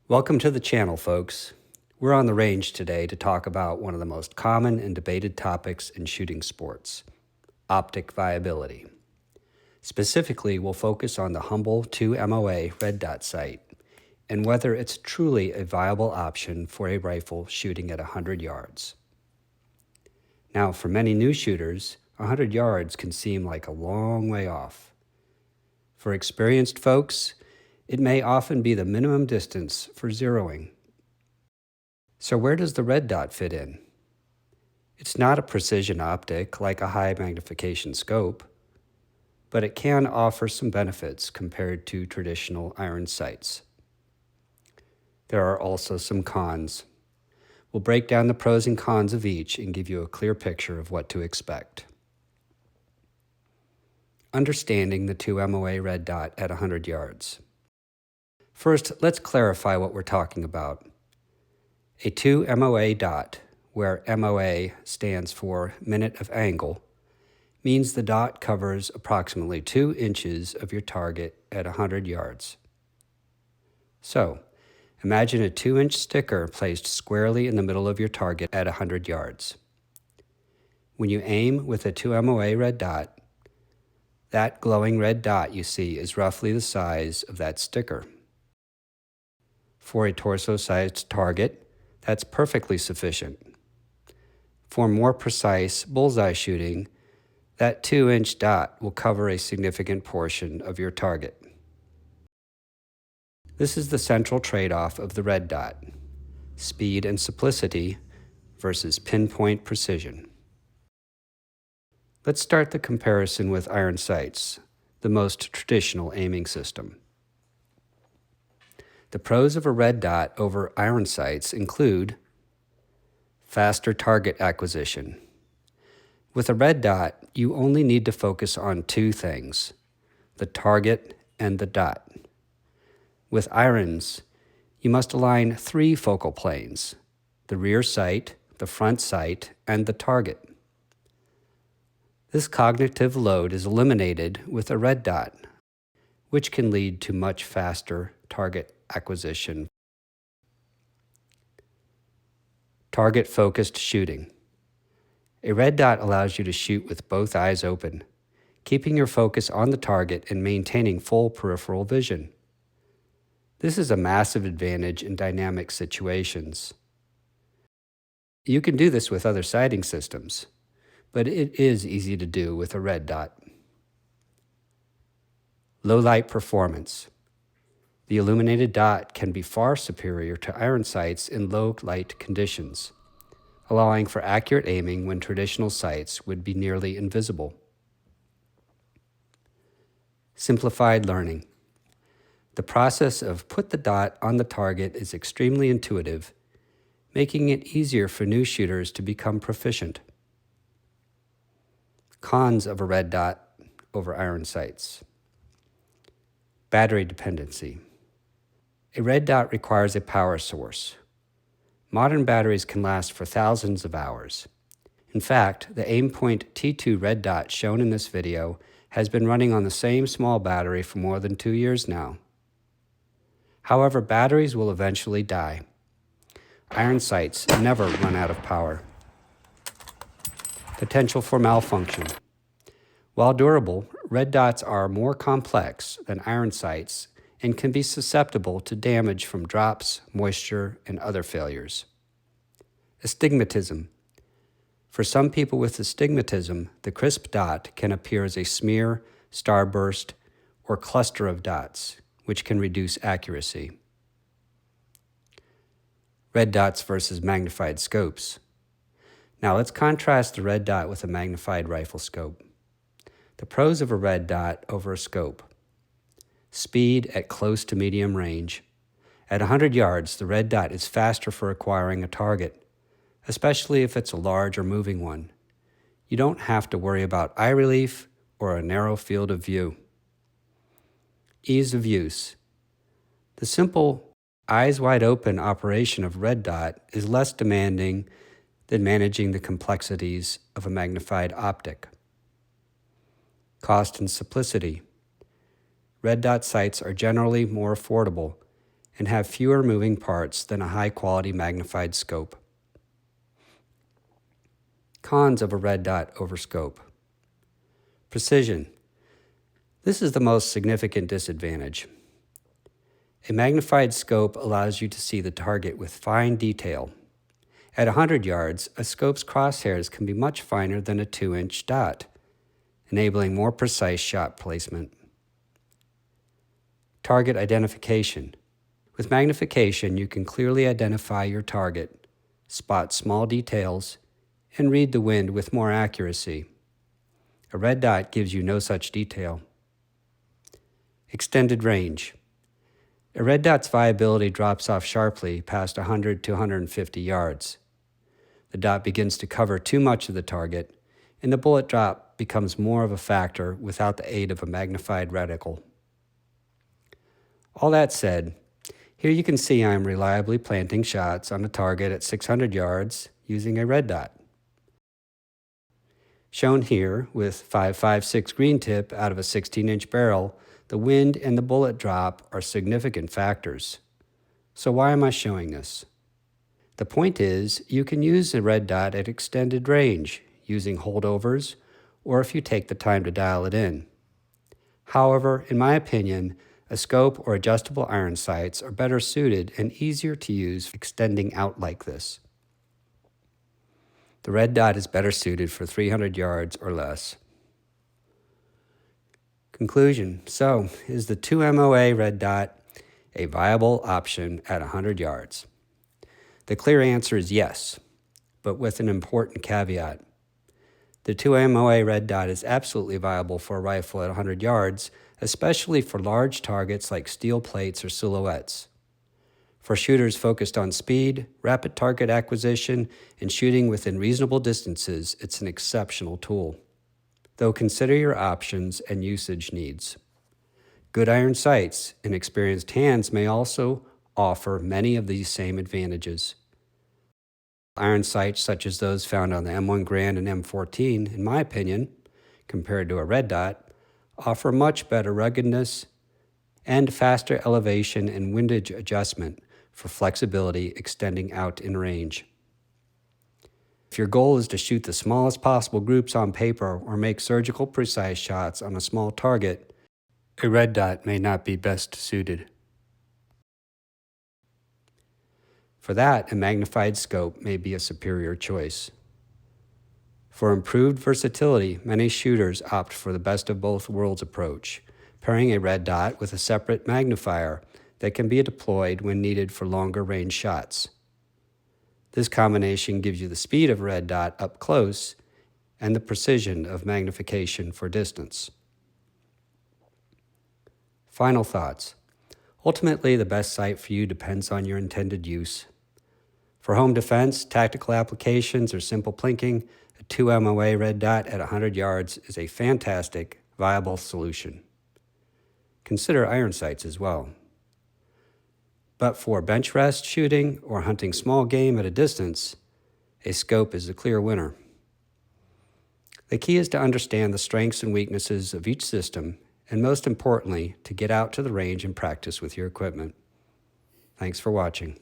Welcome to the channel, folks. We're on the range today to talk about one of the most common and debated topics in shooting sports, optic viability. Specifically, we'll focus on the humble 2 MOA red dot sight and whether it's truly a viable option for a rifle shooting at 100 yards. Now, for many new shooters, 100 yards can seem like a long way off. For experienced folks, it may often be the minimum distance for zeroing. So where does the red dot fit in? It's not a precision optic like a high magnification scope, but it can offer some benefits compared to traditional iron sights. There are also some cons. We'll break down the pros and cons of each and give you a clear picture of what to expect. Understanding the 2 MOA red dot at 100 yards. First, let's clarify what we're talking about. A 2 MOA dot, where MOA stands for minute of angle, means the dot covers approximately 2 inches of your target at 100 yards. So, imagine a 2-inch sticker placed squarely in the middle of your target at 100 yards. When you aim with a 2 MOA red dot, that glowing red dot you see is roughly the size of that sticker. For a torso-sized target, that's perfectly sufficient. For more precise bullseye shooting, that 2-inch dot will cover a significant portion of your target. This is the central trade-off of the red dot: speed and simplicity versus pinpoint precision. Let's start the comparison with iron sights, the most traditional aiming system. The pros of a red dot over iron sights include faster target acquisition. With a red dot, you only need to focus on 2 things: the target and the dot. With irons, you must align 3 focal planes: the rear sight, the front sight, and the target. This cognitive load is eliminated with a red dot, which can lead to much faster target acquisition. Target-focused shooting. A red dot allows you to shoot with both eyes open, keeping your focus on the target and maintaining full peripheral vision. This is a massive advantage in dynamic situations. You can do this with other sighting systems, but it is easy to do with a red dot. Low light performance. The illuminated dot can be far superior to iron sights in low light conditions, allowing for accurate aiming when traditional sights would be nearly invisible. Simplified learning. The process of put the dot on the target is extremely intuitive, making it easier for new shooters to become proficient. Cons of a red dot over iron sights. Battery dependency. A red dot requires a power source. Modern batteries can last for thousands of hours. In fact, the Aimpoint T-2 red dot shown in this video has been running on the same small battery for more than 2 years now. However, batteries will eventually die. Iron sights never run out of power. Potential for malfunction. While durable, red dots are more complex than iron sights and can be susceptible to damage from drops, moisture, and other failures. Astigmatism. For some people with astigmatism, the crisp dot can appear as a smear, starburst, or cluster of dots, which can reduce accuracy. Red dots versus magnified scopes. Now let's contrast the red dot with a magnified rifle scope. The pros of a red dot over a scope. Speed at close to medium range. At 100 yards, the red dot is faster for acquiring a target, especially if it's a large or moving one. You don't have to worry about eye relief or a narrow field of view. Ease of use. The simple, eyes wide open operation of red dot is less demanding than managing the complexities of a magnified optic. Cost and simplicity. Red dot sights are generally more affordable and have fewer moving parts than a high-quality magnified scope. Cons of a red dot over scope. Precision. This is the most significant disadvantage. A magnified scope allows you to see the target with fine detail. At 100 yards, a scope's crosshairs can be much finer than a 2-inch dot, enabling more precise shot placement. Target identification. With magnification, you can clearly identify your target, spot small details, and read the wind with more accuracy. A red dot gives you no such detail. Extended range. A red dot's viability drops off sharply past 100 to 150 yards. The dot begins to cover too much of the target, and the bullet drop becomes more of a factor without the aid of a magnified reticle. All that said, here you can see I am reliably planting shots on a target at 600 yards using a red dot. Shown here with 5.56 green tip out of a 16-inch barrel, the wind and the bullet drop are significant factors. So why am I showing this? The point is, you can use a red dot at extended range using holdovers or if you take the time to dial it in. However, in my opinion, a scope or adjustable iron sights are better suited and easier to use extending out like this. The red dot is better suited for 300 yards or less. Conclusion. So, is the 2MOA red dot a viable option at 100 yards? The clear answer is yes, but with an important caveat. The 2MOA red dot is absolutely viable for a rifle at 100 yards, especially for large targets like steel plates or silhouettes. For shooters focused on speed, rapid target acquisition, and shooting within reasonable distances, it's an exceptional tool. Though consider your options and usage needs. Good iron sights and experienced hands may also offer many of these same advantages. Iron sights such as those found on the M1 Garand and M14, in my opinion, compared to a red dot, offer much better ruggedness and faster elevation and windage adjustment for flexibility extending out in range. If your goal is to shoot the smallest possible groups on paper or make surgical precise shots on a small target, a red dot may not be best suited. For that, a magnified scope may be a superior choice. For improved versatility, many shooters opt for the best of both worlds approach, pairing a red dot with a separate magnifier that can be deployed when needed for longer range shots. This combination gives you the speed of a red dot up close and the precision of magnification for distance. Final thoughts. Ultimately, the best sight for you depends on your intended use. For home defense, tactical applications, or simple plinking, a 2MOA red dot at 100 yards is a fantastic, viable solution. Consider iron sights as well. But for bench rest shooting or hunting small game at a distance, a scope is a clear winner. The key is to understand the strengths and weaknesses of each system, and most importantly, to get out to the range and practice with your equipment. Thanks for watching.